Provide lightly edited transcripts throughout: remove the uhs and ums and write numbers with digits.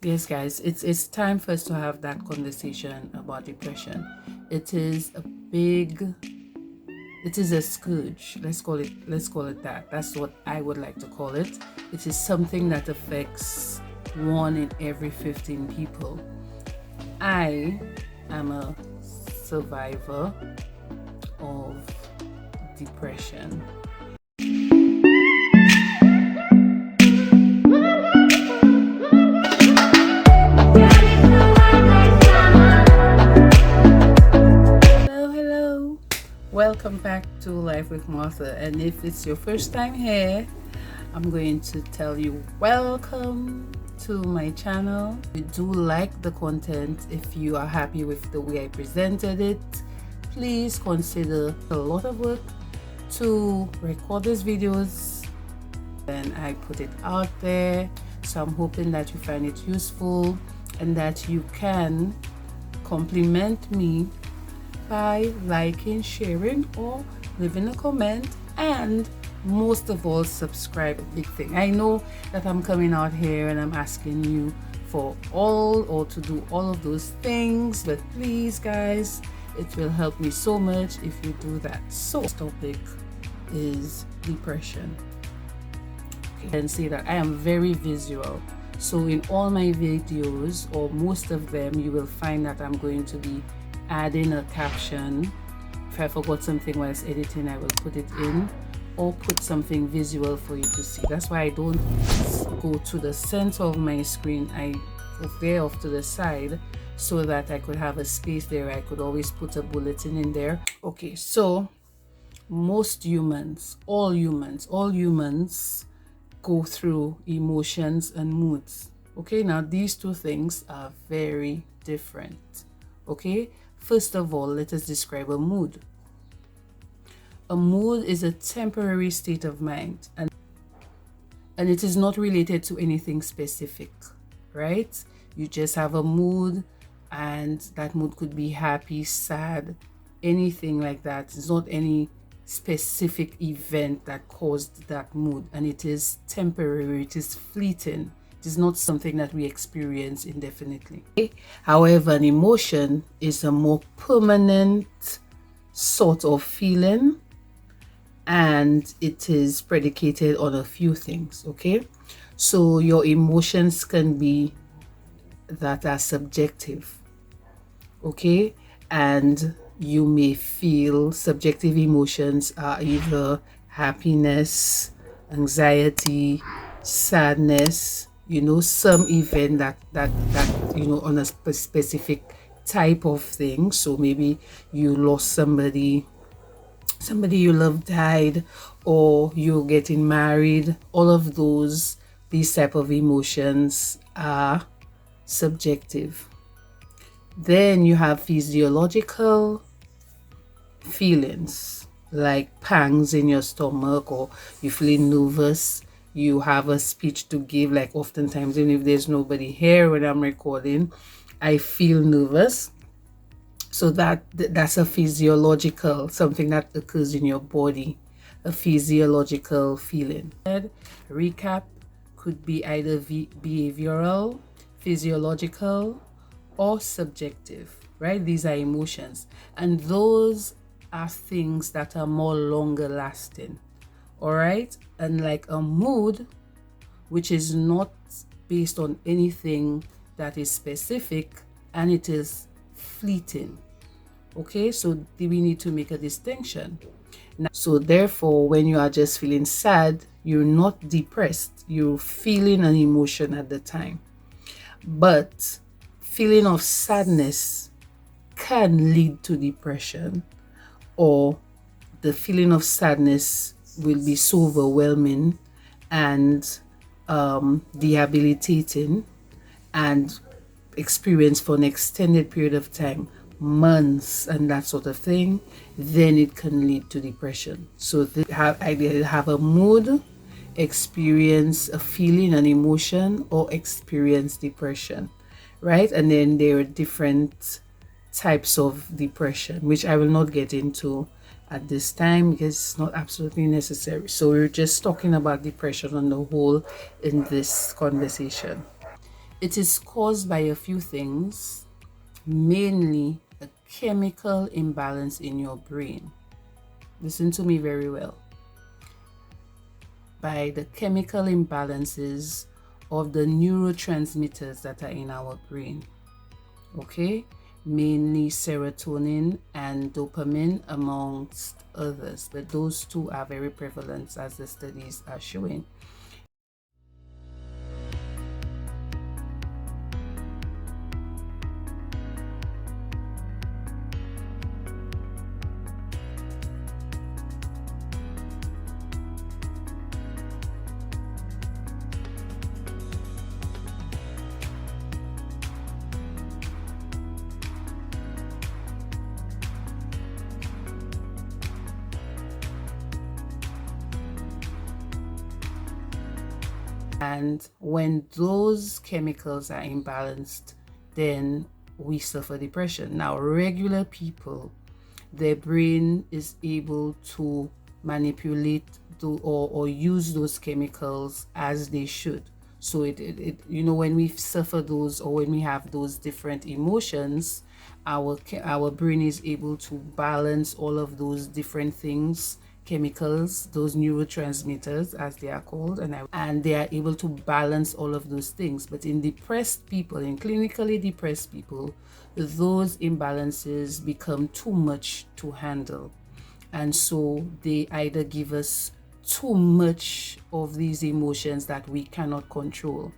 Yes, guys, it's time for us to have that conversation about depression. It is a big, it is a scourge. Let's call it that. That's what I would like to call it. It is something that affects one in every 15 people. I am a survivor of depression. Hello, hello. Welcome back to Life with Martha. And if it's your first time here, I'm going to tell you welcome to my channel. If you do like the content, if you are happy with the way I presented it, please consider a lot of work to record these videos and I put it out there. So I'm hoping that you find it useful and that you can compliment me by liking, sharing, or leaving a comment, and most of all, subscribe. A big thing. I know that I'm coming out here and I'm asking you for all or to do all of those things, but please, guys, it will help me so much if you do that. So, this topic is depression. Okay. And say that I am very visual. So in all my videos, or most of them, you will find that I'm going to be adding a caption. If I forgot something whilst editing, I will put it in, or put something visual for you to see. That's why I don't go to the center of my screen. I go there off to the side so that I could have a space there. I could always put a bulletin in there. Okay, so most humans, all humans go through emotions and moods. Okay, now these two things are very different. Okay, first of all, let us describe a mood. A mood is a temporary state of mind, and it is not related to anything specific, right? You just have a mood, and that mood could be happy, sad, anything like that. It's not any specific event that caused that mood, and it is temporary, it is fleeting. It is not something that we experience indefinitely. However, an emotion is a more permanent sort of feeling, and it is predicated on a few things. Okay, so your emotions can be that are subjective. Okay, and you may feel subjective emotions are either happiness, anxiety, sadness, some event that on a specific type of thing. So maybe you lost somebody you love died, or you're getting married. All of these type of emotions are subjective. Then you have physiological feelings like pangs in your stomach, or you feeling nervous, you have a speech to give. Like oftentimes, even if there's nobody here when I'm recording, I feel nervous. So that's a physiological, something that occurs in your body, a physiological feeling. Recap could be either behavioral, physiological, or subjective, right? These are emotions, and those are things that are more longer lasting. All right, and like a mood, which is not based on anything that is specific, and it is fleeting. Okay, so we need to make a distinction. Now, so therefore, when you are just feeling sad, you're not depressed, you're feeling an emotion at the time. But feeling of sadness can lead to depression, or the feeling of sadness will be so overwhelming and debilitating, and experience for an extended period of time, months and that sort of thing, then it can lead to depression. So they have a mood, experience a feeling, an emotion, or experience depression, right? And then there are different types of depression, which I will not get into at this time because it's not absolutely necessary. So we're just talking about depression on the whole in this conversation. It is caused by a few things, mainly a chemical imbalance in your brain. Listen to me very well. By the chemical imbalances of the neurotransmitters that are in our brain. Okay? Mainly serotonin and dopamine, amongst others, but those two are very prevalent, as the studies are showing. And when those chemicals are imbalanced, then we suffer depression. Now, regular people, their brain is able to manipulate or use those chemicals as they should. So when we suffer those, or when we have those different emotions, our brain is able to balance all of those different things, chemicals, those neurotransmitters as they are called, and they are able to balance all of those things. But in depressed people, in clinically depressed people, those imbalances become too much to handle, and so they either give us too much of these emotions that we cannot control.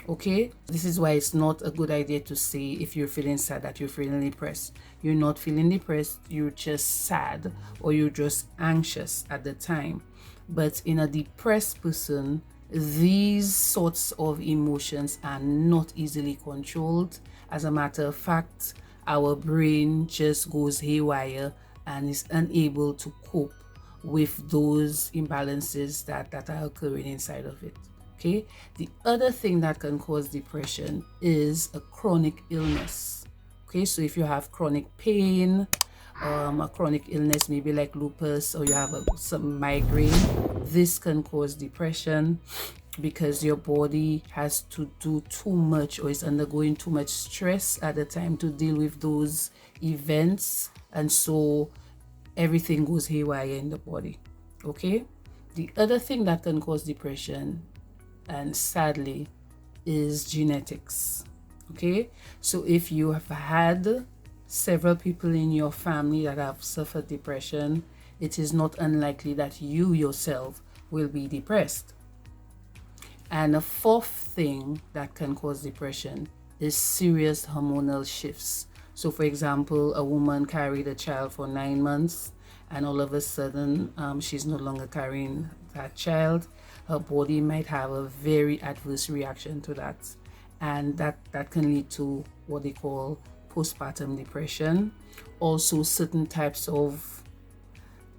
Okay, this is why it's not a good idea to say if you're feeling sad that you're feeling depressed. You're not feeling depressed, you're just sad, or you're just anxious at the time. But in a depressed person, these sorts of emotions are not easily controlled. As a matter of fact, our brain just goes haywire and is unable to cope with those imbalances that are occurring inside of it. Okay, the other thing that can cause depression is a chronic illness. Okay, so if you have chronic pain, a chronic illness, maybe like lupus, or you have some migraine, this can cause depression because your body has to do too much, or is undergoing too much stress at the time to deal with those events, and so everything goes haywire in the body. Okay, the other thing that can cause depression, and sadly, is genetics. Okay, so if you have had several people in your family that have suffered depression, it is not unlikely that you yourself will be depressed. And a fourth thing that can cause depression is serious hormonal shifts. So for example, a woman carried a child for 9 months, and all of a sudden she's no longer carrying that child. Her body might have a very adverse reaction to that, and that can lead to what they call postpartum depression. Also, certain types of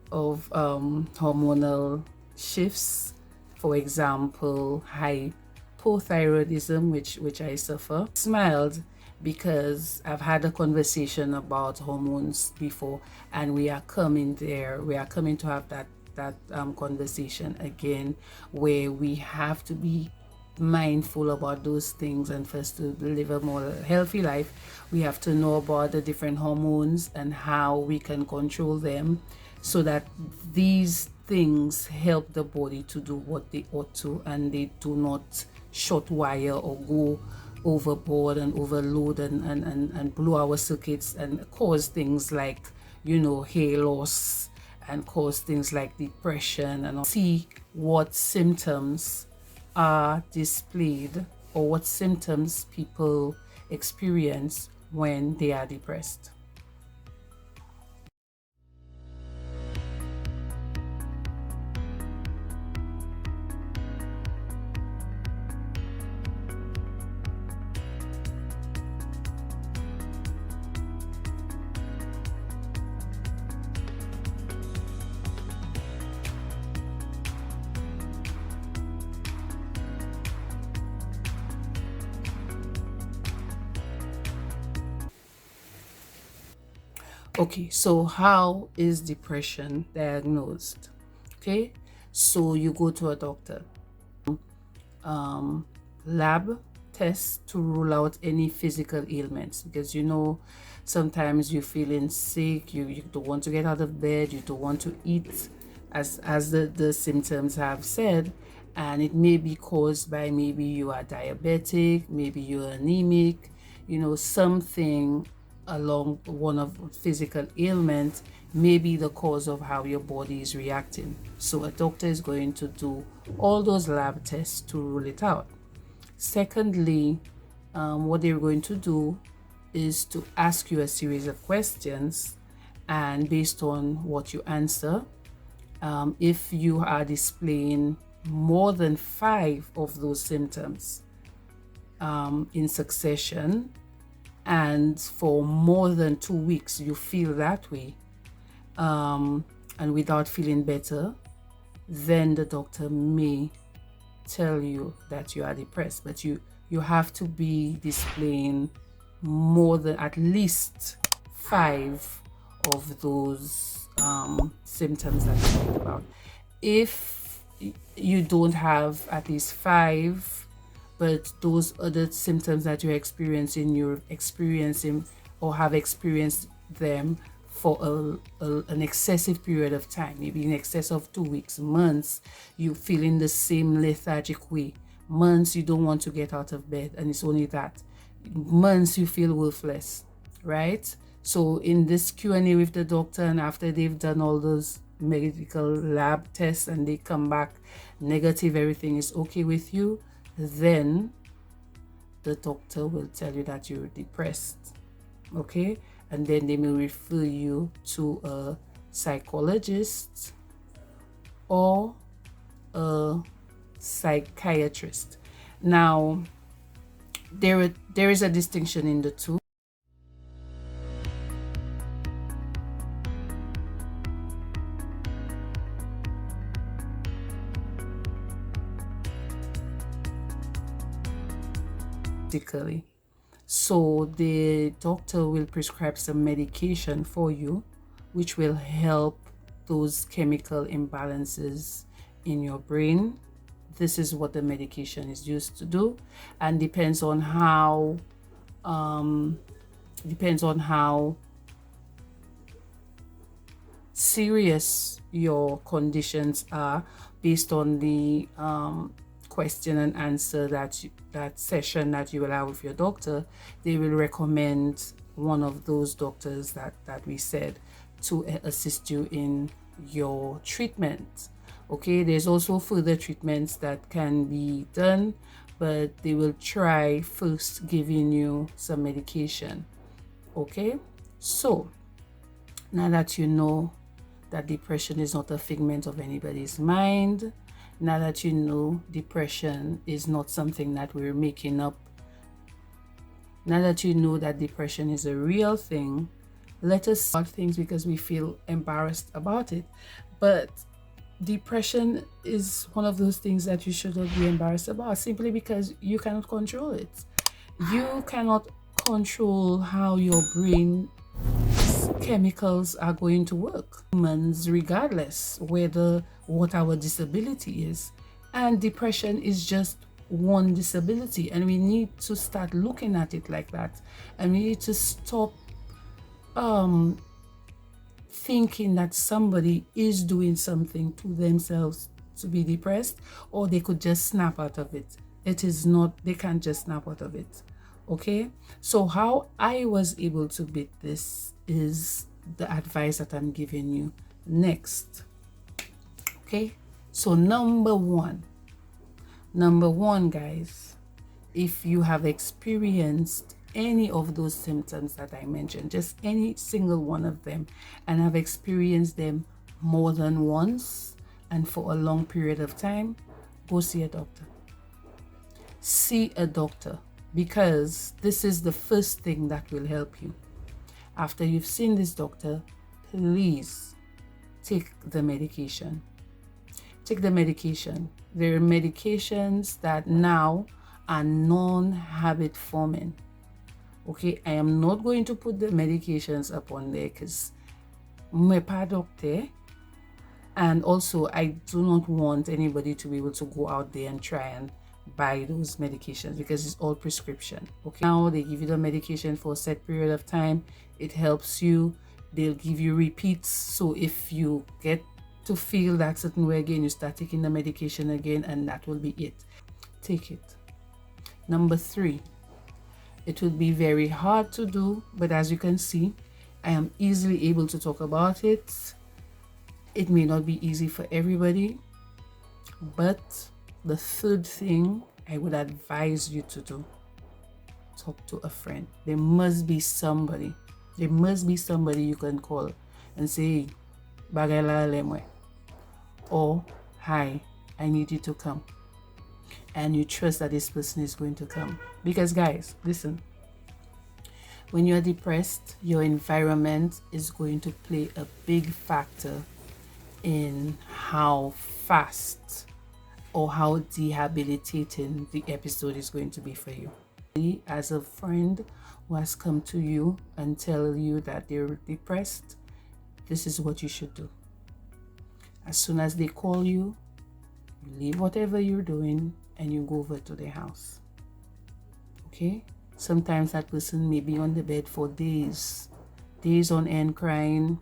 hormonal shifts, for example, hypothyroidism, which I suffer. Smiled because I've had a conversation about hormones before, and we are coming to have that conversation again, where we have to be mindful about those things. And first, to live a more healthy life, we have to know about the different hormones and how we can control them, so that these things help the body to do what they ought to, and they do not short wire or go overboard and overload and blow our circuits and cause things like hair loss, and cause things like depression. And see what symptoms are displayed, or what symptoms people experience when they are depressed. Okay, so how is depression diagnosed? Okay, so you go to a doctor. Lab tests to rule out any physical ailments, because you know sometimes you're feeling sick, you don't want to get out of bed, you don't want to eat, as the symptoms have said, and it may be caused by maybe you are diabetic, maybe you're anemic, you know, something along one of physical ailment may be the cause of how your body is reacting. So a doctor is going to do all those lab tests to rule it out. Secondly, what they're going to do is to ask you a series of questions, and based on what you answer, if you are displaying more than 5 of those symptoms in succession, and for more than 2 weeks you feel that way, and without feeling better, then the doctor may tell you that you are depressed. But you have to be displaying more than at least 5 of those symptoms that we talked about. If you don't have at least 5, but those other symptoms that you're experiencing or have experienced them for an excessive period of time, maybe in excess of 2 weeks, months, you feel in the same lethargic way, months you don't want to get out of bed, and it's only that, months you feel worthless, right? So in this Q&A with the doctor, and after they've done all those medical lab tests and they come back negative, everything is okay with you, then the doctor will tell you that you're depressed, okay? And then they may refer you to a psychologist or a psychiatrist. Now, there is a distinction in the two. So the doctor will prescribe some medication for you, which will help those chemical imbalances in your brain. This is what the medication is used to do, and depends on how serious your conditions are, based on the question and answer that session that you will have with your doctor. They will recommend one of those doctors that we said to assist you in your treatment. Okay, there's also further treatments that can be done, but they will try first giving you some medication. Okay, so now that you know that depression is not a figment of anybody's mind, now that you know depression is not something that we're making up, now that you know that depression is a real thing, let us start things because we feel embarrassed about it. But depression is one of those things that you should not be embarrassed about, simply because you cannot control it. You cannot control how your brain chemicals are going to work. Humans, regardless what our disability is, and depression is just one disability, and we need to start looking at it like that, and we need to stop thinking that somebody is doing something to themselves to be depressed, or they could just snap out of it. It is not, they can't just snap out of it. Okay, so how I was able to beat this is the advice that I'm giving you next. Okay, so number one, guys, if you have experienced any of those symptoms that I mentioned, just any single one of them, and have experienced them more than once and for a long period of time, go see a doctor. See a doctor, because this is the first thing that will help you. After you've seen this doctor, please take the medication. Take the medication. There are medications that now are non-habit forming. Okay, I am not going to put the medications up on there because I'm pas doctor, and also I do not want anybody to be able to go out there and try and buy those medications because it's all prescription. Okay, now they give you the medication for a set period of time. It helps you. They'll give you repeats, so if you get to feel that certain way again, you start taking the medication again, and that will be it. Take it. Number 3, it will be very hard to do, but as you can see, I am easily able to talk about it. It may not be easy for everybody, but the third thing I would advise you to do, talk to a friend. There must be somebody you can call and say, bagay la lemwe, or hi, I need you to come, and you trust that this person is going to come. Because guys, listen, when you're depressed, your environment is going to play a big factor in how fast or how debilitating the episode is going to be for you. As a friend who has come to you and tell you that they're depressed, this is what you should do. As soon as they call you, you leave whatever you're doing and you go over to their house. Okay? Sometimes that person may be on the bed for days on end crying,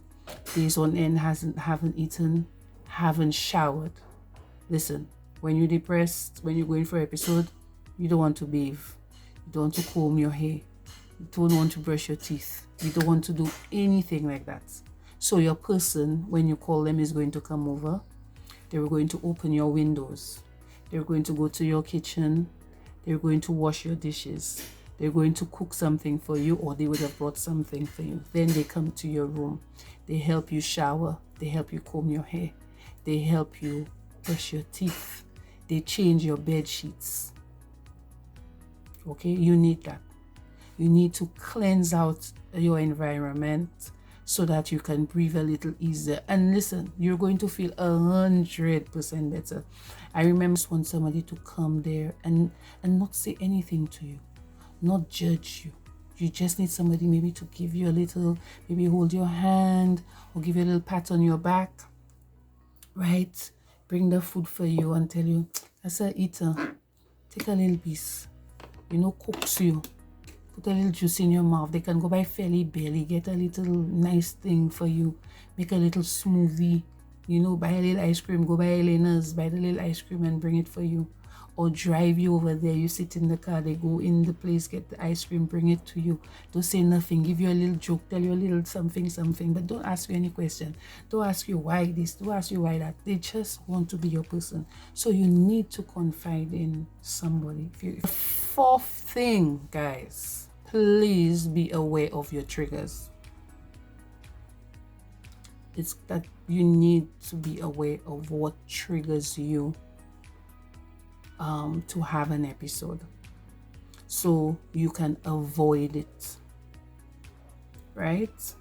days on end haven't eaten, haven't showered. Listen, when you're depressed, when you're going for an episode, you don't want to bathe, you don't want to comb your hair, you don't want to brush your teeth, you don't want to do anything like that. So your person, when you call them, is going to come over. They're going to open your windows, they're going to go to your kitchen, they're going to wash your dishes, they're going to cook something for you, or they would have brought something for you. Then they come to your room, they help you shower, they help you comb your hair, they help you brush your teeth, they change your bed sheets. Okay, you need that. You need to cleanse out your environment so that you can breathe a little easier. And listen, you're going to feel 100% better. I remember I just want somebody to come there and not say anything to you, not judge you. You just need somebody maybe to give you a little, maybe hold your hand or give you a little pat on your back, right? Bring the food for you and tell you, as a eater, take a little piece, cooks you, put a little juice in your mouth. They can go by Fairly Belly, get a little nice thing for you, make a little smoothie, buy a little ice cream, go by Elena's, buy the little ice cream and bring it for you. Or drive you over there, you sit in the car, they go in the place, get the ice cream, bring it to you. Don't say nothing, give you a little joke, tell you a little something, but don't ask you any question. Don't ask you why this, don't ask you why that. They just want to be your person. So you need to confide in somebody. The fourth thing, guys, please be aware of your triggers. It's that you need to be aware of what triggers you to have an episode, so you can avoid it, right?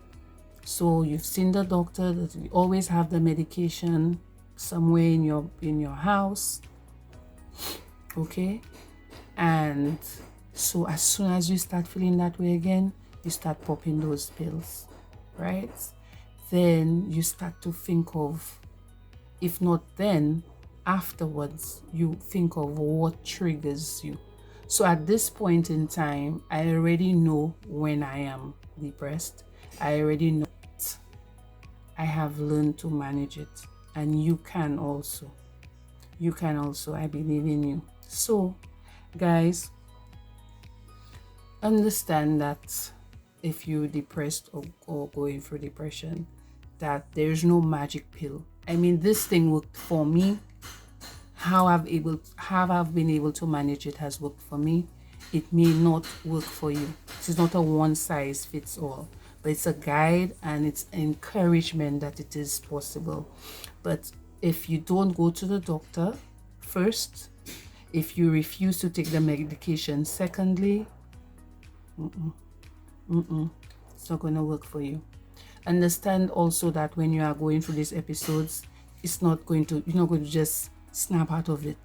So you've seen the doctor, that you always have the medication somewhere in your house, okay? And so as soon as you start feeling that way again, you start popping those pills, right? Then you start to think of, if not then, afterwards, you think of what triggers you. So at this point in time, I already know when I am depressed. I already know it. I have learned to manage it, and you can also. I believe in you. So guys, understand that if you're depressed or going through depression, that there's no magic pill. I mean, this thing worked for me. How I've been able to manage it has worked for me. It may not work for you. It is not a one size fits all, but it's a guide and it's encouragement that it is possible. But if you don't go to the doctor first, if you refuse to take the medication secondly, it's not going to work for you. Understand also that when you are going through these episodes, you're not going to just snap out of it.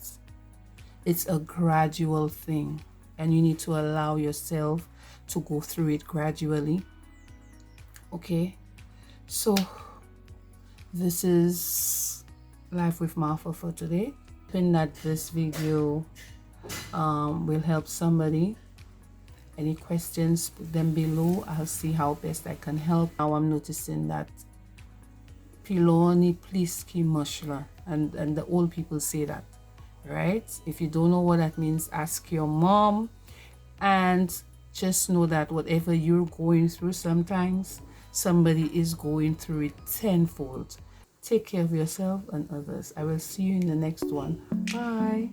It's a gradual thing, and you need to allow yourself to go through it gradually. Okay, so this is Life with Martha for today. Hoping that this video will help somebody. Any questions, put them below. I'll see how best I can help. Now I'm noticing that Piloni pliski mushla, and the old people say that, right? If you don't know what that means, ask your mom. And just know that whatever you're going through, sometimes somebody is going through it tenfold. Take care of yourself and others. I will see you in the next one. Bye.